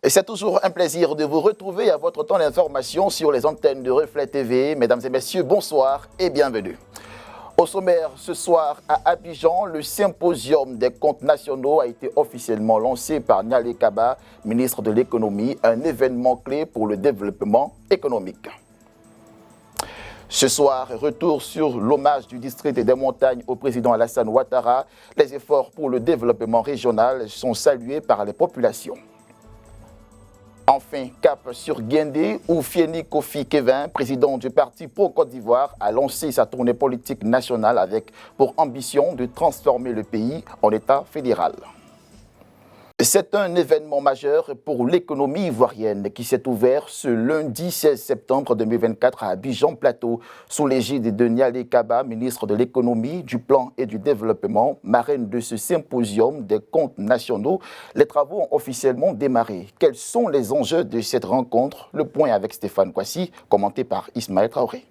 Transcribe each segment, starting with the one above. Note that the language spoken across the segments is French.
Et c'est toujours un plaisir de vous retrouver à votre temps d'information sur les antennes de Reflet TV. Mesdames et messieurs, bonsoir et bienvenue. Au sommaire, ce soir à Abidjan, le symposium des comptes nationaux a été officiellement lancé par Nialé Kaba, ministre de l'économie, un événement clé pour le développement économique. Ce soir, retour sur l'hommage du district des montagnes au président Alassane Ouattara. Les efforts pour le développement régional sont salués par les populations. Enfin, cap sur Guindé, où Fieni Kofi Kevin, président du parti pro-Côte d'Ivoire, a lancé sa tournée politique nationale avec pour ambition de transformer le pays en État fédéral. C'est un événement majeur pour l'économie ivoirienne qui s'est ouvert ce lundi 16 septembre 2024 à Abidjan Plateau, sous l'égide de Nialé Kaba, ministre de l'économie, du plan et du développement, marraine de ce symposium des comptes nationaux. Les travaux ont officiellement démarré. Quels sont les enjeux de cette rencontre? Le point avec Stéphane Kouassi, commenté par Ismaël Traoré.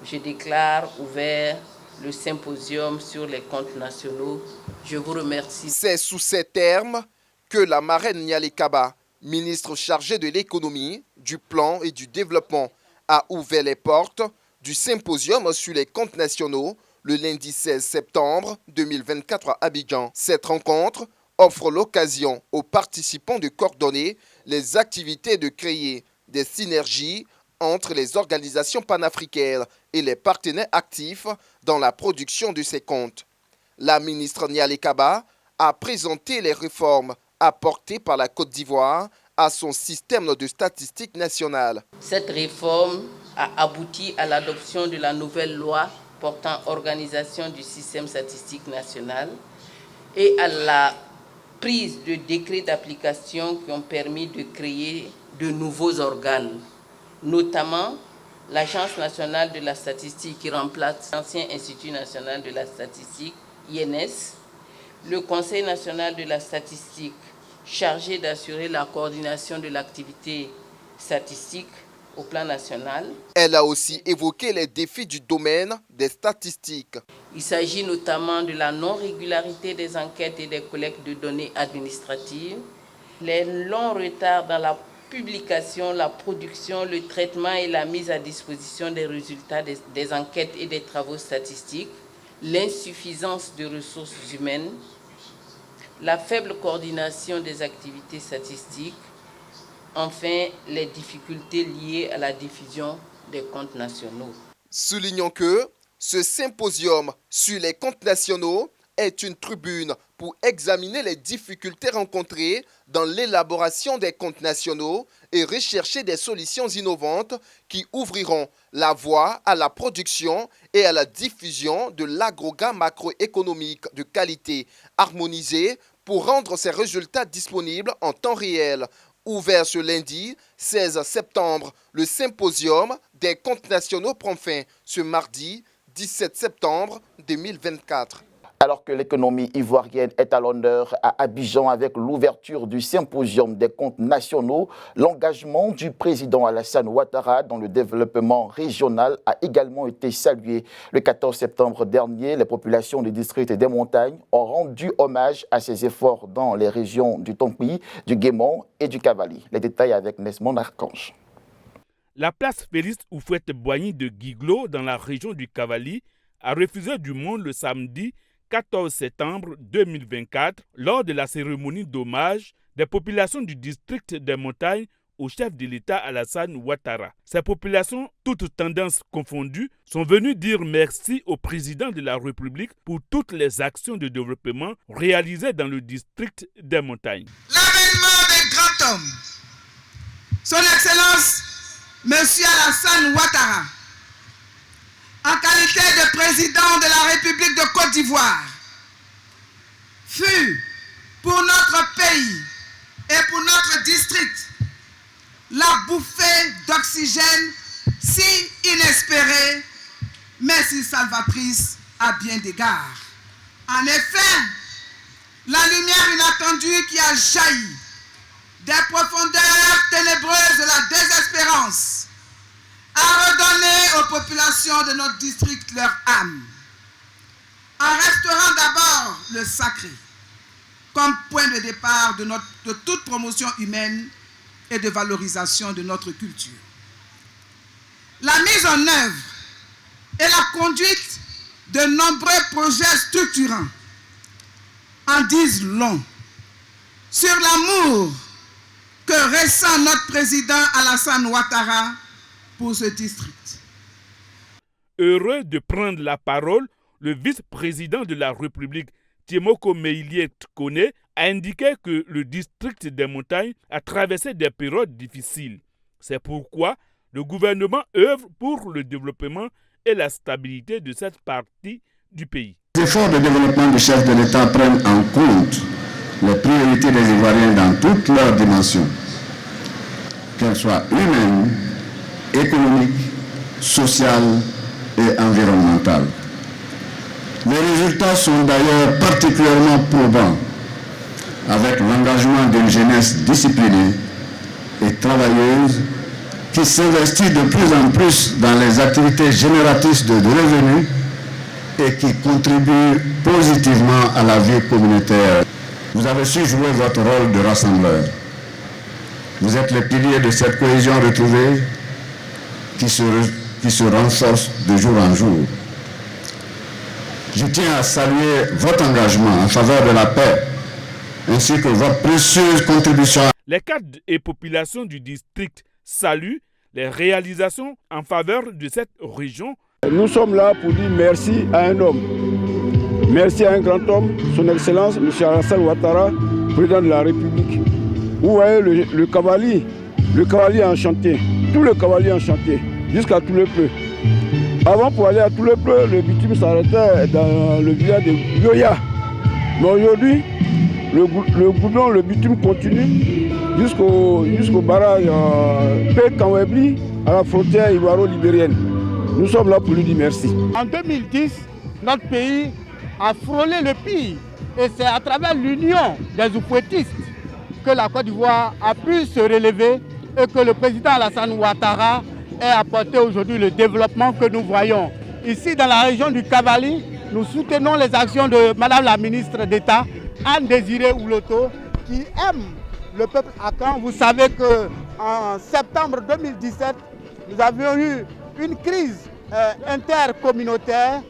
Je déclare ouvert le symposium sur les comptes nationaux. Je vous remercie. C'est sous ces termes que la marraine Nialé Kaba, ministre chargée de l'économie, du plan et du développement, a ouvert les portes du symposium sur les comptes nationaux le lundi 16 septembre 2024 à Abidjan. Cette rencontre offre l'occasion aux participants de coordonner les activités et de créer des synergies entre les organisations panafricaines et les partenaires actifs dans la production de ces comptes. La ministre Nialé Kaba a présenté les réformes apportées par la Côte d'Ivoire à son système de statistiques nationales. Cette réforme a abouti à l'adoption de la nouvelle loi portant organisation du système statistique national et à la prise de décrets d'application qui ont permis de créer de nouveaux organes, notamment l'Agence nationale de la statistique qui remplace l'ancien Institut national de la statistique, INS, le Conseil national de la statistique chargé d'assurer la coordination de l'activité statistique au plan national. Elle a aussi évoqué les défis du domaine des statistiques. Il s'agit notamment de la non-régularité des enquêtes et des collectes de données administratives, les longs retards dans la publication, la production, le traitement et la mise à disposition des résultats des enquêtes et des travaux statistiques, l'insuffisance de ressources humaines, la faible coordination des activités statistiques, enfin les difficultés liées à la diffusion des comptes nationaux. Soulignons que ce symposium sur les comptes nationaux est une tribune pour examiner les difficultés rencontrées dans l'élaboration des comptes nationaux et rechercher des solutions innovantes qui ouvriront la voie à la production et à la diffusion de l'aggregat macroéconomique de qualité harmonisé pour rendre ces résultats disponibles en temps réel. Ouvert ce lundi 16 septembre, le symposium des comptes nationaux prend fin ce mardi 17 septembre 2024. Alors que l'économie ivoirienne est à l'honneur à Abidjan avec l'ouverture du symposium des comptes nationaux, l'engagement du président Alassane Ouattara dans le développement régional a également été salué. Le 14 septembre dernier, les populations du district des montagnes ont rendu hommage à ses efforts dans les régions du Tonkoui, du Guémon et du Cavali. Les détails avec Nesmond Archange. La place Félix Houphouët-Boigny de Guiglo, dans la région du Cavali, a refusé du monde le samedi 14 septembre 2024 lors de la cérémonie d'hommage des populations du district des montagnes au chef de l'État Alassane Ouattara. Ces populations, toutes tendances confondues, sont venues dire merci au président de la République pour toutes les actions de développement réalisées dans le district des montagnes. L'avènement des grands hommes, son Excellence M. Alassane Ouattara, en qualité de président de la République de Côte d'Ivoire, fut pour notre pays et pour notre district la bouffée d'oxygène si inespérée, mais si salvatrice à bien d'égards. En effet, la lumière inattendue qui a jailli des profondeurs ténébreuses de la désespérance a redonné aux populations de notre district leur âme, en restaurant d'abord le sacré, comme point de départ de toute promotion humaine et de valorisation de notre culture. La mise en œuvre et la conduite de nombreux projets structurants en disent long sur l'amour que ressent notre président Alassane Ouattara pour ce district. Heureux de prendre la parole, le vice-président de la République, Tiemoko Meïliet Kone, a indiqué que le district des montagnes a traversé des périodes difficiles. C'est pourquoi le gouvernement œuvre pour le développement et la stabilité de cette partie du pays. Les efforts de développement du chef de l'État prennent en compte les priorités des Ivoiriens dans toutes leurs dimensions, qu'elles soient humaines, économiques, sociales et environnementales. Les résultats sont d'ailleurs particulièrement probants, avec l'engagement d'une jeunesse disciplinée et travailleuse qui s'investit de plus en plus dans les activités génératrices de revenus et qui contribue positivement à la vie communautaire. Vous avez su jouer votre rôle de rassembleur. Vous êtes les piliers de cette cohésion retrouvée qui se renforce de jour en jour. Je tiens à saluer votre engagement en faveur de la paix ainsi que votre précieuse contribution. Les cadres et populations du district saluent les réalisations en faveur de cette région. Nous sommes là pour dire merci à un homme. Merci à un grand homme, son Excellence, M. Alassane Ouattara, président de la République. Vous voyez le cavalier enchanté, tout le cavalier enchanté, jusqu'à Toulepleu. Avant, pour aller à Toulepleu, le bitume s'arrêtait dans le village de Yoya. Mais aujourd'hui, le goudron, le bitume continue jusqu'au barrage Pékanwebli, à la frontière ivoiro-libérienne. Nous sommes là pour lui dire merci. En 2010, notre pays a frôlé le pire. Et c'est à travers l'union des oufouettistes que la Côte d'Ivoire a pu se relever et que le président Alassane Ouattara ait apporté aujourd'hui le développement que nous voyons. Ici, dans la région du Cavali, nous soutenons les actions de Madame la ministre d'État, Anne Désiré Ouloto, qui aime le peuple akan. Vous savez qu'en septembre 2017, nous avions eu une crise intercommunautaire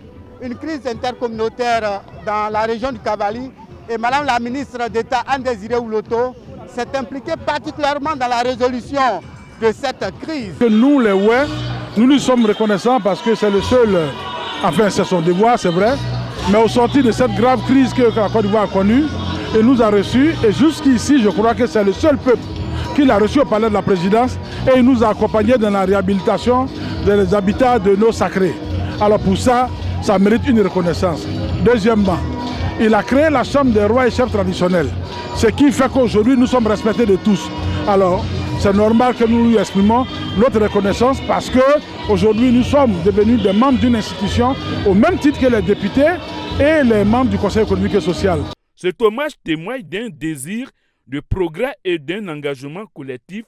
dans la région du Cavali. Et Madame la ministre d'État, Anne Désiré Ouloto, s'est impliquée particulièrement dans la résolution de cette crise. Nous, les Ouè, nous lui sommes reconnaissants parce que c'est le seul, enfin c'est son devoir, c'est vrai, mais au sortir de cette grave crise que la Côte d'Ivoire a connue, il nous a reçus et jusqu'ici, je crois que c'est le seul peuple qui l'a reçu au palais de la présidence et il nous a accompagnés dans la réhabilitation des habitats de nos sacrés. Alors pour ça, ça mérite une reconnaissance. Deuxièmement, il a créé la Chambre des rois et chefs traditionnels, ce qui fait qu'aujourd'hui nous sommes respectés de tous. Alors, c'est normal que nous lui exprimons notre reconnaissance parce qu'aujourd'hui nous sommes devenus des membres d'une institution au même titre que les députés et les membres du Conseil économique et social. Cet hommage témoigne d'un désir de progrès et d'un engagement collectif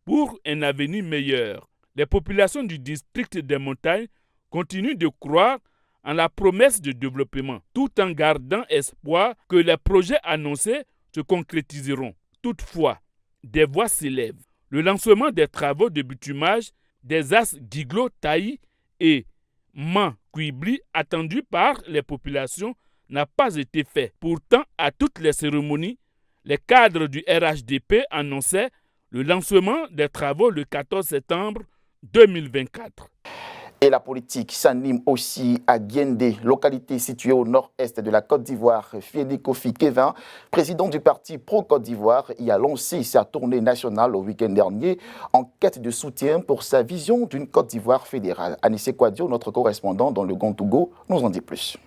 pour un avenir meilleur. Les populations du district des montagnes continuent de croire en la promesse de développement, tout en gardant espoir que les projets annoncés se concrétiseront. Toutefois, des voix s'élèvent. Le lancement des travaux de bitumage des axes Giglo-Taï et Man-Kuibli attendus par les populations n'a pas été fait. Pourtant, à toutes les cérémonies, les cadres du RHDP annonçaient le lancement des travaux le 14 septembre 2024. Et la politique s'anime aussi à Guendé, localité située au nord-est de la Côte d'Ivoire. Fieni Kofi Kevin, président du parti pro-Côte d'Ivoire, y a lancé sa tournée nationale au week-end dernier en quête de soutien pour sa vision d'une Côte d'Ivoire fédérale. Anissé Kouadio, notre correspondant dans le Gontougo, nous en dit plus.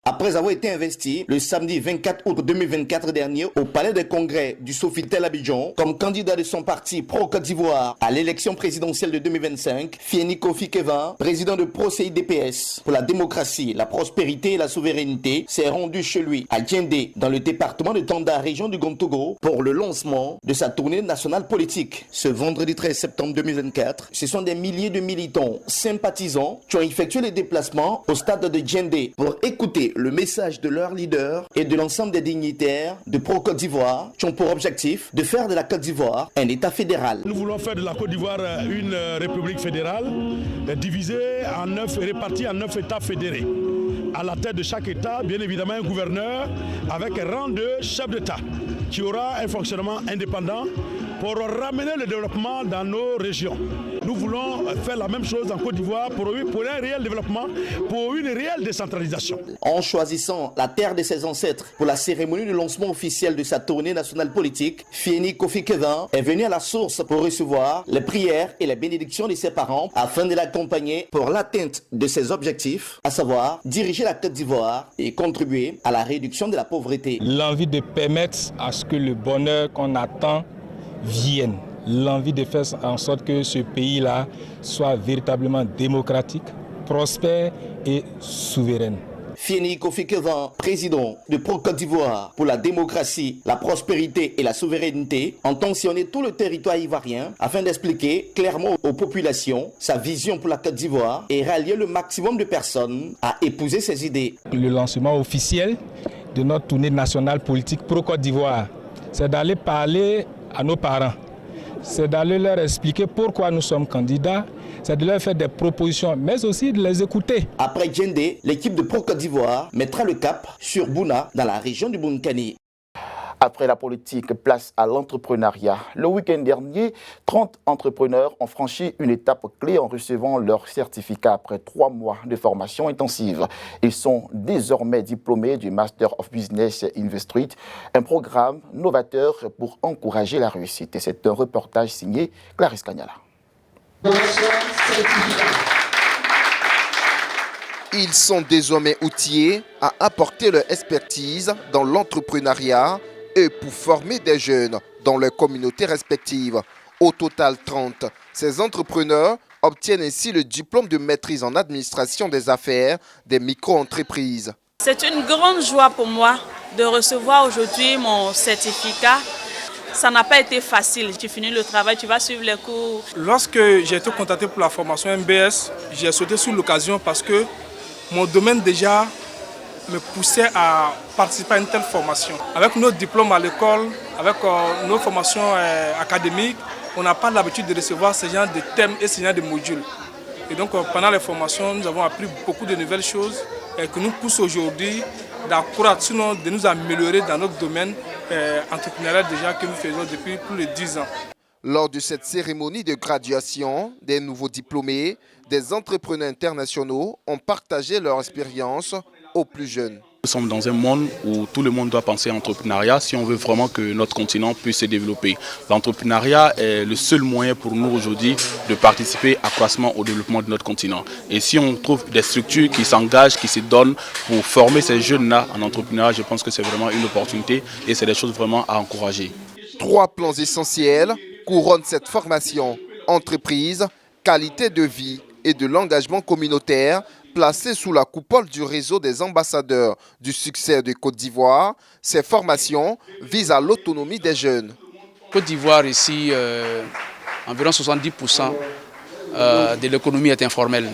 Après avoir été investi le samedi 24 août 2024 dernier au palais des congrès du Sofitel Abidjan comme candidat de son parti pro-Côte d'Ivoire à l'élection présidentielle de 2025, Fieni Kofi Kevin, président de Pro-CIDPS pour la démocratie, la prospérité et la souveraineté, s'est rendu chez lui à Guendé, dans le département de Tanda, région du Gontougo, pour le lancement de sa tournée nationale politique. Ce vendredi 13 septembre 2024, ce sont des milliers de militants sympathisants qui ont effectué les déplacements au stade de Guendé pour écouter le message de leur leader et de l'ensemble des dignitaires de Pro-Côte d'Ivoire qui ont pour objectif de faire de la Côte d'Ivoire un État fédéral. Nous voulons faire de la Côte d'Ivoire une république fédérale divisée en 9 et répartie en 9 États fédérés. À la tête de chaque État, bien évidemment, un gouverneur avec un rang de chef d'État qui aura un fonctionnement indépendant pour ramener le développement dans nos régions. Nous voulons faire la même chose en Côte d'Ivoire pour un réel développement, pour une réelle décentralisation. En choisissant la terre de ses ancêtres pour la cérémonie de lancement officiel de sa tournée nationale politique, Fieni Kofi Kevin est venu à la source pour recevoir les prières et les bénédictions de ses parents afin de l'accompagner pour l'atteinte de ses objectifs, à savoir diriger la Côte d'Ivoire et contribuer à la réduction de la pauvreté. L'envie de permettre à ce que le bonheur qu'on attend vienne. L'envie de faire en sorte que ce pays-là soit véritablement démocratique, prospère et souverain. Fieni Kofi Kevin, président de Pro-Côte d'Ivoire pour la démocratie, la prospérité et la souveraineté, entend sillonner tout le territoire ivoirien afin d'expliquer clairement aux populations sa vision pour la Côte d'Ivoire et rallier le maximum de personnes à épouser ses idées. Le lancement officiel de notre tournée nationale politique Pro-Côte d'Ivoire, c'est d'aller parler à nos parents. C'est d'aller leur expliquer pourquoi nous sommes candidats, c'est de leur faire des propositions, mais aussi de les écouter. Après Djendé, l'équipe de Pro-Côte d'Ivoire mettra le cap sur Bouna, dans la région du Bunkani. Après la politique, place à l'entrepreneuriat. Le week-end dernier, 30 entrepreneurs ont franchi une étape clé en recevant leur certificat après 3 mois de formation intensive. Ils sont désormais diplômés du Master of Business Industry, un programme novateur pour encourager la réussite. Et c'est un reportage signé Clarisse Kanyala. Ils sont désormais outillés à apporter leur expertise dans l'entrepreneuriat et pour former des jeunes dans leurs communautés respectives. Au total 30. Ces entrepreneurs obtiennent ainsi le diplôme de maîtrise en administration des affaires des micro-entreprises. C'est une grande joie pour moi de recevoir aujourd'hui mon certificat. Ça n'a pas été facile. Tu finis le travail, tu vas suivre les cours. Lorsque j'ai été contacté pour la formation MBS, j'ai sauté sur l'occasion parce que mon domaine déjà me poussait à participer à une telle formation. Avec nos diplômes à l'école, avec nos formations académiques, on n'a pas l'habitude de recevoir ce genre de thèmes et ce genre de modules. Et donc pendant les formations, nous avons appris beaucoup de nouvelles choses qui nous poussent aujourd'hui d'accroître, sinon de nous améliorer dans notre domaine entrepreneurial déjà que nous faisons depuis plus de 10 ans. Lors de cette cérémonie de graduation des nouveaux diplômés, des entrepreneurs internationaux ont partagé leur expérience aux plus jeunes. Nous sommes dans un monde où tout le monde doit penser à l'entrepreneuriat si on veut vraiment que notre continent puisse se développer. L'entrepreneuriat est le seul moyen pour nous aujourd'hui de participer accroissement au développement de notre continent. Et si on trouve des structures qui s'engagent, qui se donnent pour former ces jeunes-là en entrepreneuriat, je pense que c'est vraiment une opportunité et c'est des choses vraiment à encourager. 3 plans essentiels couronnent cette formation. Entreprise, qualité de vie et de l'engagement communautaire placés sous la coupole du réseau des ambassadeurs du succès de Côte d'Ivoire. Ces formations visent à l'autonomie des jeunes. Côte d'Ivoire, ici, environ 70% de l'économie est informelle.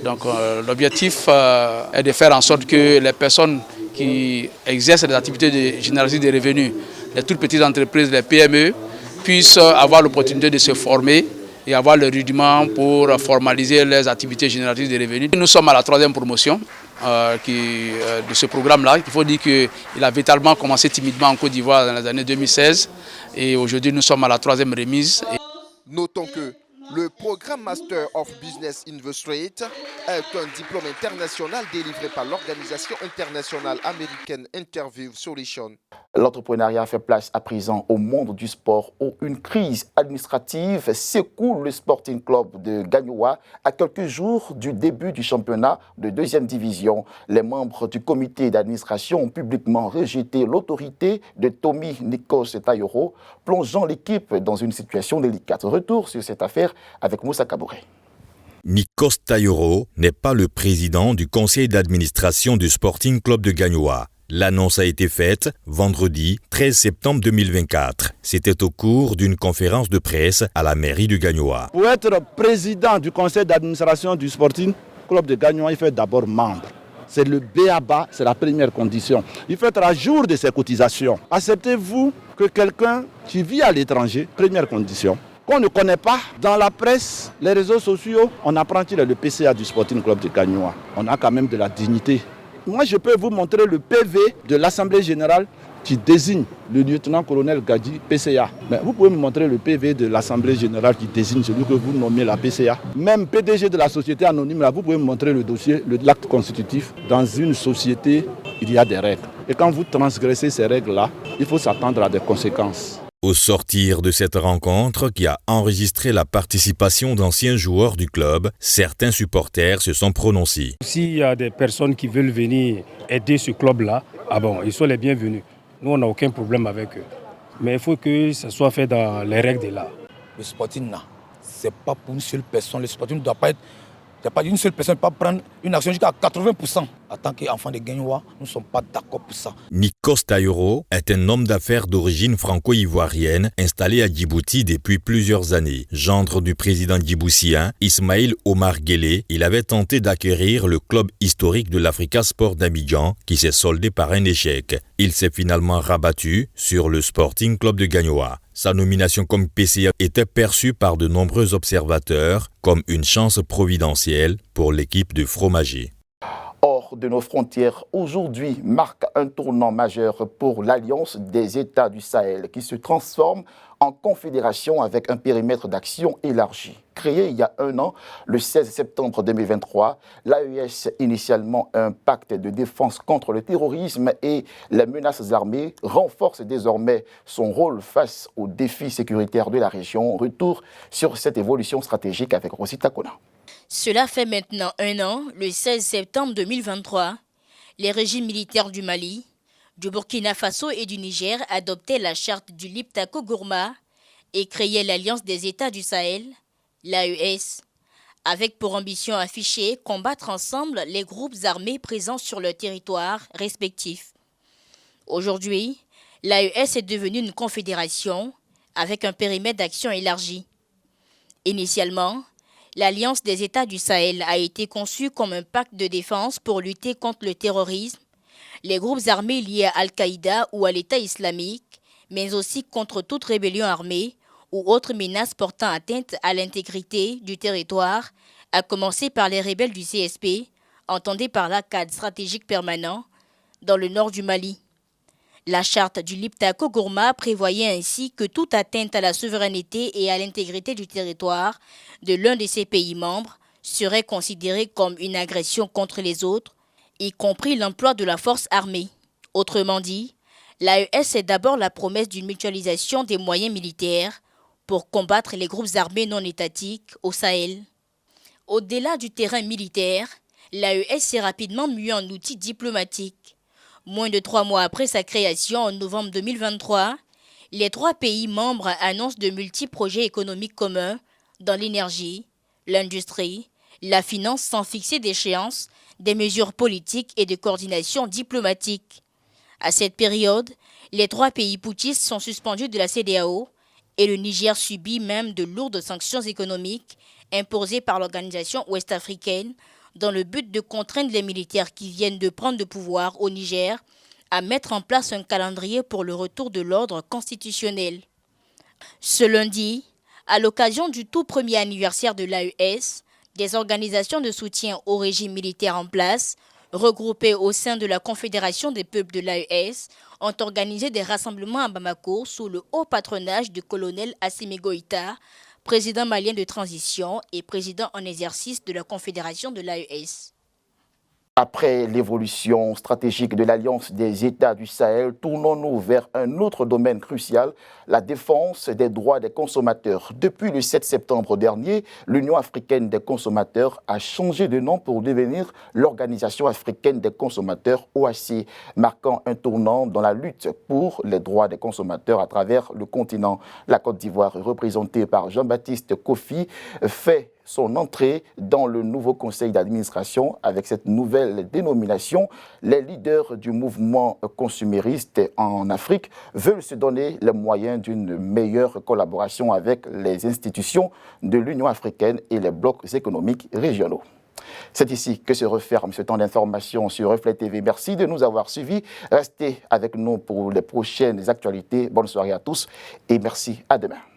Donc l'objectif est de faire en sorte que les personnes qui exercent des activités de génération de revenus, les toutes petites entreprises, les PME, puissent avoir l'opportunité de se former et avoir le rudiment pour formaliser les activités génératrices de revenus. Nous sommes à la 3e promotion de ce programme-là. Il faut dire qu'il a véritablement commencé timidement en Côte d'Ivoire dans les années 2016 et aujourd'hui nous sommes à la 3e remise. Notons que le programme Master of Business Industry est un diplôme international délivré par l'organisation internationale américaine Interview Solutions. L'entrepreneuriat fait place à présent au monde du sport où une crise administrative secoue le Sporting Club de Gagnoa à quelques jours du début du championnat de 2e division. Les membres du comité d'administration ont publiquement rejeté l'autorité de Tommy Nikos Tayoro, plongeant l'équipe dans une situation délicate. Retour sur cette affaire avec Moussa Kabouré. Nikos Tayoro n'est pas le président du conseil d'administration du Sporting Club de Gagnoa. L'annonce a été faite vendredi 13 septembre 2024. C'était au cours d'une conférence de presse à la mairie de Gagnoa. Pour être président du conseil d'administration du Sporting Club de Gagnoa, il faut être d'abord membre. c'est le b.a.-ba, c'est la première condition. Il faut être à jour de ses cotisations. Acceptez-vous que quelqu'un qui vit à l'étranger, première condition, qu'on ne connaît pas, dans la presse, les réseaux sociaux, on apprend qu'il est le PCA du Sporting Club de Gagnoa. On a quand même de la dignité. Moi, je peux vous montrer le PV de l'Assemblée générale qui désigne le lieutenant-colonel Gadji PCA. Mais vous pouvez me montrer le PV de l'Assemblée générale qui désigne celui que vous nommez la PCA. Même PDG de la société anonyme, là, vous pouvez me montrer le dossier, l'acte constitutif. Dans une société, il y a des règles. Et quand vous transgressez ces règles-là, il faut s'attendre à des conséquences. Au sortir de cette rencontre qui a enregistré la participation d'anciens joueurs du club, certains supporters se sont prononcés. S'il y a des personnes qui veulent venir aider ce club-là, ils sont les bienvenus. Nous, on n'a aucun problème avec eux. Mais il faut que ça soit fait dans les règles de l'art. Le Sporting, ce n'est pas pour une seule personne. Le Sporting ne doit pas être... Il n'y a pas une seule personne qui peut prendre une action jusqu'à 80%. En tant qu'enfant de Gagnoa, nous ne sommes pas d'accord pour ça. Nikos Tayoro est un homme d'affaires d'origine franco-ivoirienne installé à Djibouti depuis plusieurs années. Gendre du président djiboutien Ismaïl Omar Guelleh, il avait tenté d'acquérir le club historique de l'Africa Sport d'Abidjan qui s'est soldé par un échec. Il s'est finalement rabattu sur le Sporting Club de Gagnoa. Sa nomination comme PCA était perçue par de nombreux observateurs comme une chance providentielle pour l'équipe de Fromager. Hors de nos frontières, aujourd'hui marque un tournant majeur pour l'Alliance des États du Sahel qui se transforme en confédération avec un périmètre d'action élargi. Créée il y a un an, le 16 septembre 2023, l'AES, initialement un pacte de défense contre le terrorisme et les menaces armées, renforce désormais son rôle face aux défis sécuritaires de la région. Retour sur cette évolution stratégique avec Rosita Kona. Cela fait maintenant un an, le 16 septembre 2023, les régimes militaires du Mali, du Burkina Faso et du Niger adoptaient la charte du Liptako Gourma et créaient l'Alliance des États du Sahel, l'AES, avec pour ambition affichée combattre ensemble les groupes armés présents sur leur territoire respectif. Aujourd'hui, l'AES est devenue une confédération avec un périmètre d'action élargi. Initialement, l'Alliance des États du Sahel a été conçue comme un pacte de défense pour lutter contre le terrorisme, les groupes armés liés à Al-Qaïda ou à l'État islamique, mais aussi contre toute rébellion armée ou autre menace portant atteinte à l'intégrité du territoire, à commencer par les rebelles du CSP, entendus par la cadre stratégique permanent, dans le nord du Mali. La charte du Liptako Gourma prévoyait ainsi que toute atteinte à la souveraineté et à l'intégrité du territoire de l'un de ses pays membres serait considérée comme une agression contre les autres, y compris l'emploi de la force armée. Autrement dit, l'AES est d'abord la promesse d'une mutualisation des moyens militaires pour combattre les groupes armés non étatiques au Sahel. Au-delà du terrain militaire, l'AES s'est rapidement muée en outil diplomatique. Moins de 3 mois après sa création en novembre 2023, les 3 pays membres annoncent de multiples projets économiques communs dans l'énergie, l'industrie, la finance sans fixer d'échéance, des mesures politiques et de coordination diplomatique. À cette période, les 3 pays putschistes sont suspendus de la CEDEAO et le Niger subit même de lourdes sanctions économiques imposées par l'organisation ouest-africaine dans le but de contraindre les militaires qui viennent de prendre le pouvoir au Niger à mettre en place un calendrier pour le retour de l'ordre constitutionnel. Ce lundi, à l'occasion du tout premier anniversaire de l'AES, des organisations de soutien au régime militaire en place, regroupées au sein de la Confédération des peuples de l'AES, ont organisé des rassemblements à Bamako sous le haut patronage du colonel Assimi Goïta, président malien de transition et président en exercice de la Confédération de l'AES. Après l'évolution stratégique de l'Alliance des États du Sahel, tournons-nous vers un autre domaine crucial, la défense des droits des consommateurs. Depuis le 7 septembre dernier, l'Union africaine des consommateurs a changé de nom pour devenir l'Organisation africaine des consommateurs, OAC, marquant un tournant dans la lutte pour les droits des consommateurs à travers le continent. La Côte d'Ivoire, représentée par Jean-Baptiste Kofi, fait son entrée dans le nouveau conseil d'administration. Avec cette nouvelle dénomination, les leaders du mouvement consumériste en Afrique veulent se donner les moyens d'une meilleure collaboration avec les institutions de l'Union africaine et les blocs économiques régionaux. C'est ici que se referme ce temps d'information sur Reflet TV. Merci de nous avoir suivis. Restez avec nous pour les prochaines actualités. Bonne soirée à tous et merci. À demain.